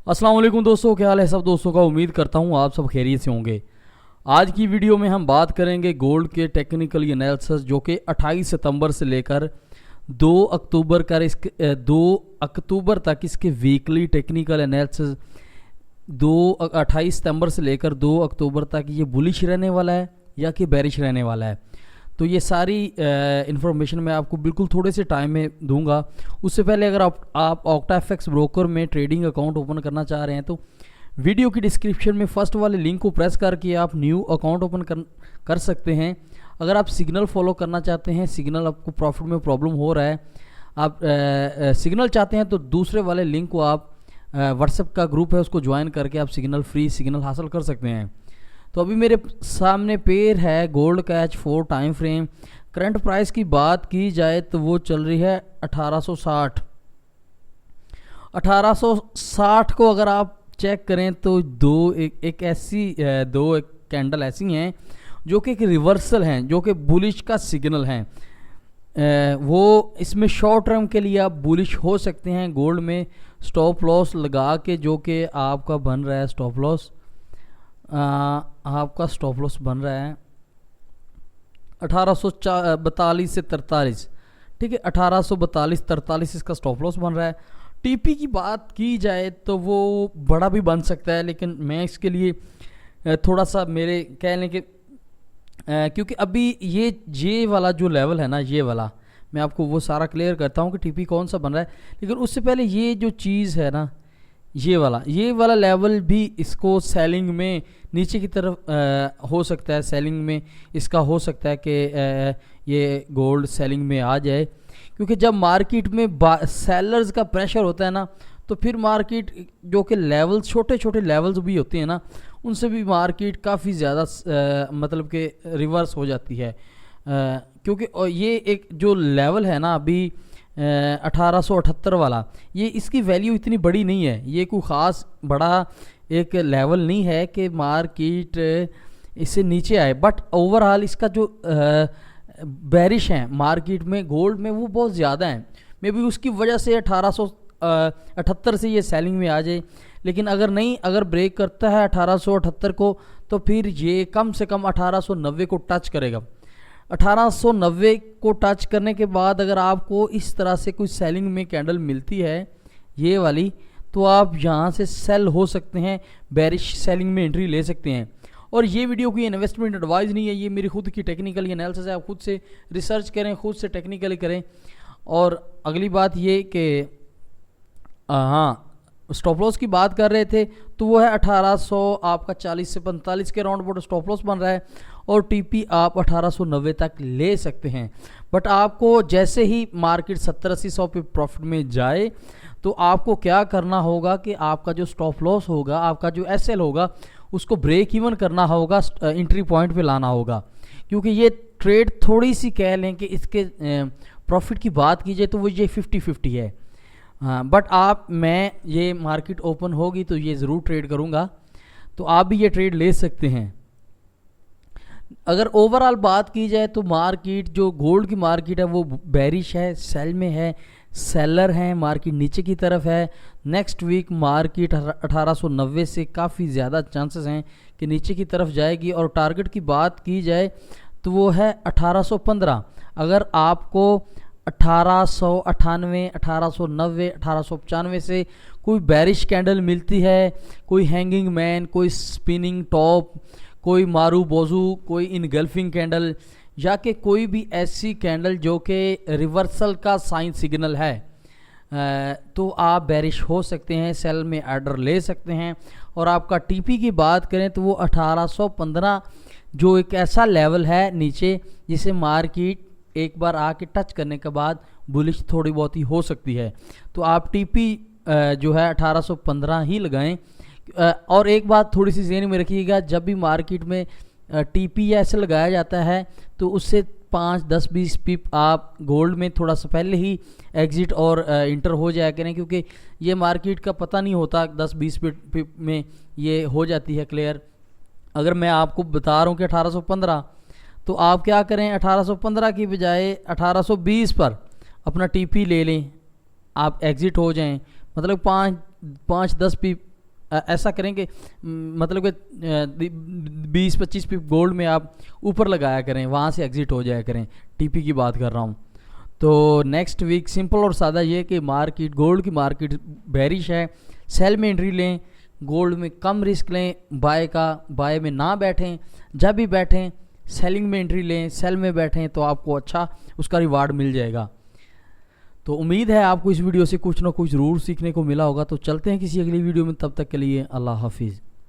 अस्सलाम वालेकुम दोस्तों, क्या हाल है सब दोस्तों का। उम्मीद करता हूँ आप सब खैरियत से होंगे। आज की वीडियो में हम बात करेंगे गोल्ड के टेक्निकल एनालिसिस जो कि 28 सितंबर से लेकर 2 अक्टूबर का 2 अक्टूबर तक इसके वीकली टेक्निकल एनालिसिस 28 सितंबर से लेकर 2 अक्टूबर तक ये बुलिश रहने वाला है या कि बेरिश रहने वाला है। तो ये सारी इन्फॉर्मेशन मैं आपको बिल्कुल थोड़े से टाइम में दूंगा। उससे पहले अगर आप OctaFX ब्रोकर में ट्रेडिंग अकाउंट ओपन करना चाह रहे हैं तो वीडियो की डिस्क्रिप्शन में फर्स्ट वाले लिंक को प्रेस करके आप न्यू अकाउंट ओपन कर सकते हैं। अगर आप सिग्नल फॉलो करना चाहते हैं, सिग्नल आपको प्रॉफिट में प्रॉब्लम हो रहा है, आप सिग्नल चाहते हैं तो दूसरे वाले लिंक को आप व्हाट्सएप का ग्रुप है उसको ज्वाइन करके आप फ्री सिग्नल हासिल कर सकते हैं। तो अभी मेरे सामने पेयर है gold catch 4 time frame. Current price की बात की जाए तो वो चल रही है 1860 को अगर आप चेक करें तो दो कैंडल ऐसी हैं जो कि एक रिवर्सल हैं, जो कि बुलिश का सिग्नल हैं। वो इसमें शॉर्ट टर्म के लिए आप बुलिश हो सकते हैं। गोल्ड में स्टॉप लॉस लगा के, जो कि आपका बन रहा है स्टॉप लॉस, आपका स्टॉप लॉस बन रहा है 1842 से 43। ठीक है, 1842-43 इसका स्टॉप लॉस बन रहा है। टीपी की बात की जाए तो वो बड़ा भी बन सकता है, लेकिन मैं इसके लिए थोड़ा सा मेरे कह लें कि क्योंकि अभी ये वाला जो लेवल है ना, ये वाला मैं आपको वो सारा क्लियर करता हूँ कि टीपी कौन सा बन रहा है। लेकिन उससे पहले ये जो चीज़ है ना, ये वाला लेवल भी इसको सेलिंग में नीचे की तरफ हो सकता है। सेलिंग में इसका हो सकता है कि ये गोल्ड सेलिंग में आ जाए, क्योंकि जब मार्केट में सेलर्स का प्रेशर होता है ना, तो फिर मार्केट जो कि लेवल्स छोटे छोटे लेवल्स भी होते हैं ना, उनसे भी मार्केट काफ़ी ज़्यादा मतलब कि रिवर्स हो जाती है। क्योंकि ये एक जो लेवल है ना अभी 1878 वाला, ये इसकी वैल्यू इतनी बड़ी नहीं है। ये कोई ख़ास बड़ा एक लेवल नहीं है कि मार्केट इससे नीचे आए, बट ओवरऑल इसका जो बेरिश है मार्केट में गोल्ड में वो बहुत ज़्यादा है। मे बी उसकी वजह से 1878 से ये सेलिंग में आ जाए। लेकिन अगर ब्रेक करता है 1878 को, तो फिर ये कम से कम 1890 को टच करेगा। 1890 को टच करने के बाद अगर आपको इस तरह से कोई सेलिंग में कैंडल मिलती है ये वाली, तो आप यहाँ से सेल हो सकते हैं, बेरिश सेलिंग में एंट्री ले सकते हैं। और ये वीडियो कोई इन्वेस्टमेंट एडवाइस नहीं है, ये मेरी खुद की टेक्निकल एनालिसिस है। आप खुद से रिसर्च करें, खुद से टेक्निकली करें। और अगली बात ये कि हाँ, स्टॉप लॉस की बात कर रहे थे तो वो है 1800 आपका 40 से 45 के राउंड अबाउट स्टॉप लॉस बन रहा है, और टीपी आप 1890 तक ले सकते हैं। बट आपको जैसे ही मार्केट 70-80-100 पे प्रॉफिट में जाए, तो आपको क्या करना होगा कि आपका जो स्टॉप लॉस होगा, आपका जो एसएल होगा, उसको ब्रेक इवन करना होगा, एंट्री पॉइंट पे लाना होगा। क्योंकि ये ट्रेड थोड़ी सी कह लें कि इसके प्रॉफिट की बात कीजिए तो वो ये 50-50 है। हाँ, बट मैं ये मार्केट ओपन होगी तो ये ज़रूर ट्रेड करूँगा, तो आप भी ये ट्रेड ले सकते हैं। अगर ओवरऑल बात की जाए तो मार्केट जो गोल्ड की मार्केट है वो बेरिश है, सेल में है, सेलर हैं, मार्केट नीचे की तरफ है। नेक्स्ट वीक मार्केट 1890 से काफ़ी ज़्यादा चांसेस हैं कि नीचे की तरफ जाएगी। और टारगेट की बात की जाए तो वो है 1815। अगर आपको 1898, 1890, 1895 से कोई बेरिश कैंडल मिलती है, कोई हैंगिंग मैन, कोई स्पिनिंग टॉप, कोई मारू बोजू, कोई इनगल्फिंग कैंडल, या कि कोई भी ऐसी कैंडल जो कि रिवर्सल का साइन सिग्नल है, तो आप बेरिश हो सकते हैं, सेल में ऑर्डर ले सकते हैं। और आपका टीपी की बात करें तो वो 1815 जो एक ऐसा लेवल है नीचे, जिसे मार्केट एक बार आके टच करने के बाद बुलिश थोड़ी बहुत ही हो सकती है। तो आप टीपी जो है 1815 ही लगाएं। और एक बात थोड़ी सी ज़हन में रखिएगा, जब भी मार्केट में टीपी ऐसे लगाया जाता है तो उससे 5, 10, 20 पिप आप गोल्ड में थोड़ा सा पहले ही एग्जिट और इंटर हो जाया करें, क्योंकि ये मार्केट का पता नहीं होता, 10-20 पिप में ये हो जाती है क्लियर। अगर मैं आपको बता रहा हूँ कि 1815, तो आप क्या करें, 1815 की बजाय 1820 पर अपना टीपी ले लें, आप एग्ज़िट हो जाएं। मतलब 5-10 ऐसा करें कि मतलब कि 20-25 पिप गोल्ड में आप ऊपर लगाया करें, वहाँ से एग्जिट हो जाया करें। टीपी की बात कर रहा हूँ। तो नेक्स्ट वीक सिंपल और सादा ये कि मार्केट, गोल्ड की मार्केट बेरिश है, सेल में एंट्री लें, गोल्ड में कम रिस्क लें, बाय में ना बैठें, जब भी बैठें सेलिंग में एंट्री लें, सेल में बैठें तो आपको अच्छा उसका रिवार्ड मिल जाएगा। तो उम्मीद है आपको इस वीडियो से कुछ ना कुछ ज़रूर सीखने को मिला होगा। तो चलते हैं किसी अगली वीडियो में, तब तक के लिए अल्लाह हाफिज़।